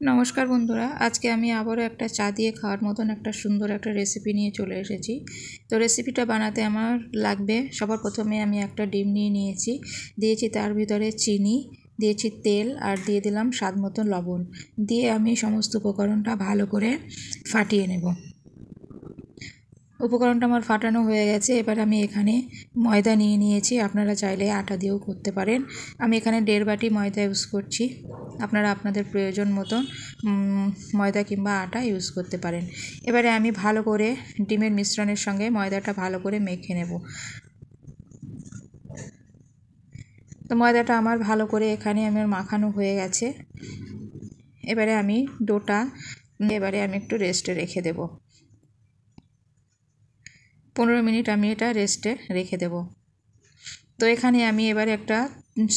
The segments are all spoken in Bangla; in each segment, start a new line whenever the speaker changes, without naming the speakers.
নমস্কার বন্ধুরা, আজকে আমি আবারও একটা চা দিয়ে খাওয়ার মতন একটা সুন্দর একটা রেসিপি নিয়ে চলে এসেছি। তো রেসিপিটা বানাতে আমার লাগবে, সবার প্রথমে আমি একটা ডিম নিয়েছি, দিয়েছি তার ভিতরে চিনি, দিয়েছি তেল আর দিয়ে দিলাম স্বাদ মতন লবণ, দিয়ে আমি সমস্ত উপকরণটা ভালো করে ফাটিয়ে নেব। উপকরণটা আমার ফাটানো হয়ে গেছে। এবার আমি এখানে ময়দা নিয়েছি, আপনারা চাইলে আটা দিয়েও করতে পারেন। আমি এখানে 1.5 বাটি ময়দা ইউজ করছি, আপনারা আপনাদের প্রয়োজন মতন ময়দা কিংবা আটা ইউজ করতে পারেন। এবারে আমি ভালো করে ডিমের মিশ্রণের সঙ্গে ময়দাটা ভালো করে মেখে নেব। তো ময়দাটা আমার ভালো করে এখানে আমার মাখানো হয়ে গেছে। এবারে আমি ডোটা আমি একটু রেস্টে রেখে দেব। 15 মিনিট আমি এটা রেস্টে রেখে দেব। তো এখানে আমি এবারে একটা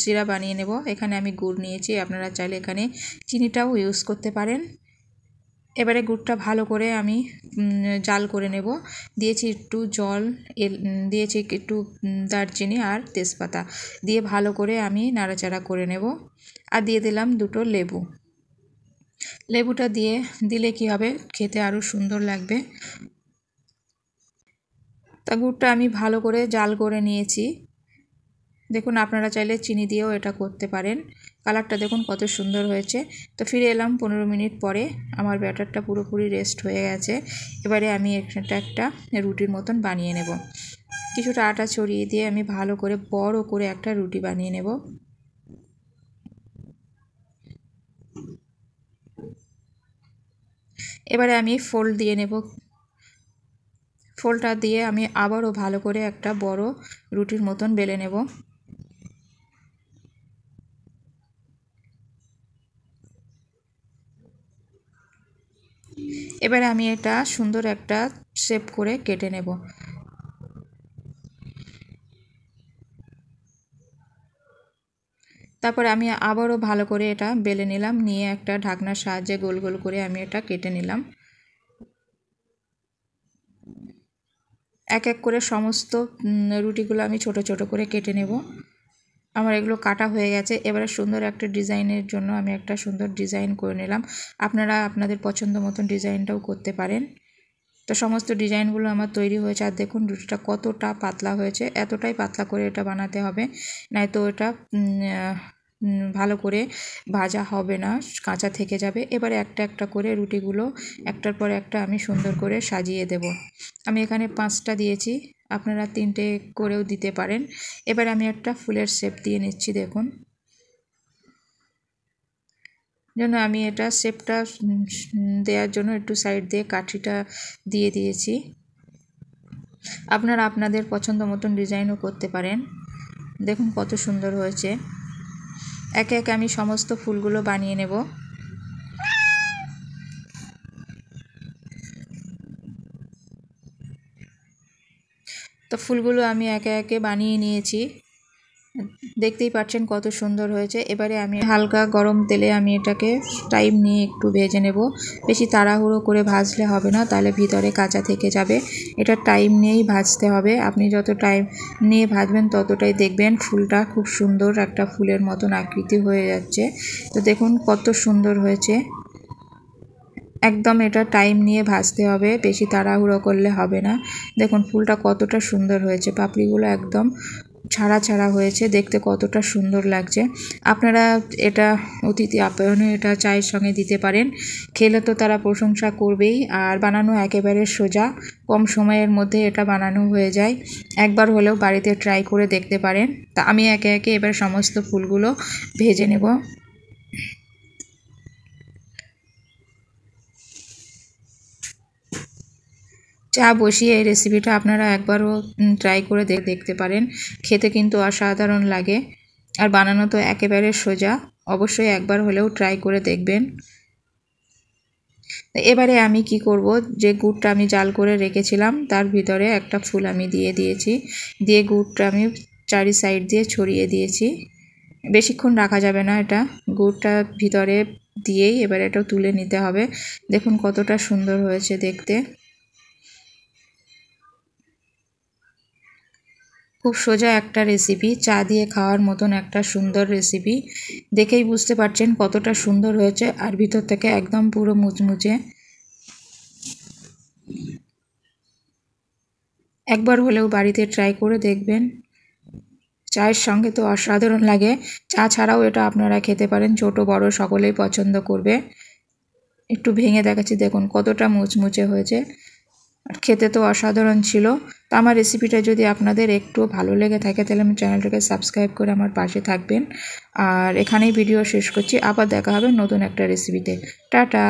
সিরা বানিয়ে নেব। এখানে আমি গুড় নিয়েছি, আপনারা চাইলে এখানে চিনিটাও ইউজ করতে পারেন। এবারে গুড়টা ভালো করে আমি জাল করে নেব। দিয়েছি একটু জল, দিয়েছি একটু দারচিনি আর তেজপাতা দিয়ে ভালো করে আমি নাড়াচাড়া করে নেব। আর দিয়ে দিলাম 2টো লেবু। লেবুটা দিলে কি হবে, খেতে আরও সুন্দর লাগবে। তা গুড়টা আমি ভালো করে জাল করে নিয়েছি। দেখুন, আপনারা চাইলে চিনি দিয়েও এটা করতে পারেন। কালারটা দেখুন কত সুন্দর হয়েছে। তো ফিরে এলাম 15 মিনিট পরে, আমার ব্যাটারটা পুরোপুরি রেস্ট হয়ে গেছে। এবারে আমি এটা একটা রুটির মতন বানিয়ে নেব। কিছুটা আটা ছড়িয়ে দিয়ে আমি ভালো করে বড় করে একটা রুটি বানিয়ে নেব। এবারে আমি ফোল্ড দিয়ে নেব। ফোল্ডটা দিয়ে আমি আবারও ভালো করে একটা বড় রুটির মতন বেলে নেব। এবারে আমি এটা সুন্দর একটা শেপ করে কেটে নেব। তারপর আমি আবারও ভালো করে এটা বেলে নিলাম, নিয়ে একটা ঢাকনার সাহায্যে গোল গোল করে আমি এটা কেটে নিলাম। এক এক করে সমস্ত রুটিগুলো আমি ছোট ছোট করে কেটে নেব। আমার এগুলো কাটা হয়ে গেছে। এবারে সুন্দর একটা ডিজাইনের জন্য আমি একটা সুন্দর ডিজাইন করে নিলাম। আপনারা আপনাদের পছন্দ মতন ডিজাইনটাও করতে পারেন। তো সমস্ত ডিজাইনগুলো আমার তৈরি হয়েছে। আর দেখুন রুটিটা কতটা পাতলা হয়েছে, এতটাই পাতলা করে এটা বানাতে হবে, নয়তো এটা ভালো করে ভাজা হবে না, কাঁচা থেকে যাবে। এবারে একটা একটা করে রুটিগুলো একটার পর একটা আমি সুন্দর করে সাজিয়ে দেব। আমি এখানে 5টা দিয়েছি, আপনারা 3টে করেও দিতে পারেন। এবার আমি একটা ফুলের শেপ দিয়ে নিচ্ছি। দেখুন, জন্য আমি এটা শেপটা দেওয়ার জন্য একটু সাইড দিয়ে কাঠিটা দিয়ে দিয়েছি। আপনারা আপনাদের পছন্দ মতন ডিজাইনও করতে পারেন। দেখুন কত সুন্দর হয়েছে। একে একে আমি সমস্ত ফুলগুলো বানিয়ে নেব। তো ফুলগুলো আমি একে একে বানিয়ে নিয়েছি, দেখতেই পাচ্ছেন কত সুন্দর হয়েছে। এবারে আমি হালকা গরম তেলে আমি এটাকে টাইম নিয়ে একটু ভেজে নেব। বেশি তাড়াহুড়ো করে ভাজলে হবে না, তাহলে ভিতরে কাঁচা থেকে যাবে। এটা টাইম নিয়েই ভাজতে হবে। আপনি যত টাইম নিয়ে ভাজবেন ততটাই দেখবেন ফুলটা খুব সুন্দর একটা ফুলের মতন আকৃতি হয়ে যাচ্ছে। তো দেখুন কত সুন্দর হয়েছে। একদম এটা টাইম নিয়ে ভাজতে হবে, বেশি তাড়াহুড়ো করলে হবে না। দেখুন ফুলটা কতটা সুন্দর হয়েছে, পাপড়িগুলো একদম ছাড়া ছাড়া হয়েছে, দেখতে কতটা সুন্দর লাগছে। আপনারা এটা অতিথি আপ্যায়নে এটা চায়ের সঙ্গে দিতে পারেন, খেলে তো তারা প্রশংসা করবেই। আর বানানো একেবারে সোজা, কম সময়ের মধ্যে এটা বানানো হয়ে যায়। একবার হলেও বাড়িতে ট্রাই করে দেখতে পারেন। তা আমি একে একে এবার সমস্ত ফুলগুলো ভেজে নেব। চা বসিয়ে এই রেসিপিটা আপনারা একবারও ট্রাই করে দেখতে পারেন, খেতে কিন্তু অসাধারণ লাগে। আর বানানো তো একেবারে সোজা, অবশ্যই একবার হলেও ট্রাই করে দেখবেন। এবারে আমি কি করব, যে গুড়টা আমি জাল করে রেখেছিলাম তার ভিতরে একটা ফুল আমি দিয়ে দিয়েছি, দিয়ে গুড়টা আমি চারি সাইড দিয়ে ছড়িয়ে দিয়েছি। বেশিক্ষণ রাখা যাবে না, এটা গুড়টা ভিতরে দিয়েই এবার এটাও তুলে নিতে হবে। দেখুন কতটা সুন্দর হয়েছে দেখতে। খুব সোজা একটা রেসিপি, চা দিয়ে খাওয়ার মতন একটা সুন্দর রেসিপি। দেখেই বুঝতে পারছেন কতটা সুন্দর হয়েছে, আর ভিতর থেকে একদম পুরো মুচমুচে। একবার হলেও বাড়িতে ট্রাই করে দেখবেন। চায়ের সঙ্গে তো অসাধারণ লাগে, চা ছাড়াও এটা আপনারা খেতে পারেন, ছোট বড় সকলেই পছন্দ করবে। একটু ভেঙে দেখাচ্ছি, দেখুন কতটা মুচমুচে হয়েছে, আর খেতে তো অসাধারণ ছিল। তো আমার রেসিপিটা যদি আপনাদের একটু ভালো লেগে থাকে তাহলে আমার চ্যানেলটাকে সাবস্ক্রাইব করে আমার পাশে থাকবেন। আর এখানেই ভিডিও শেষ করছি, আবার দেখা হবে নতুন একটা রেসিপিতে। টাটা।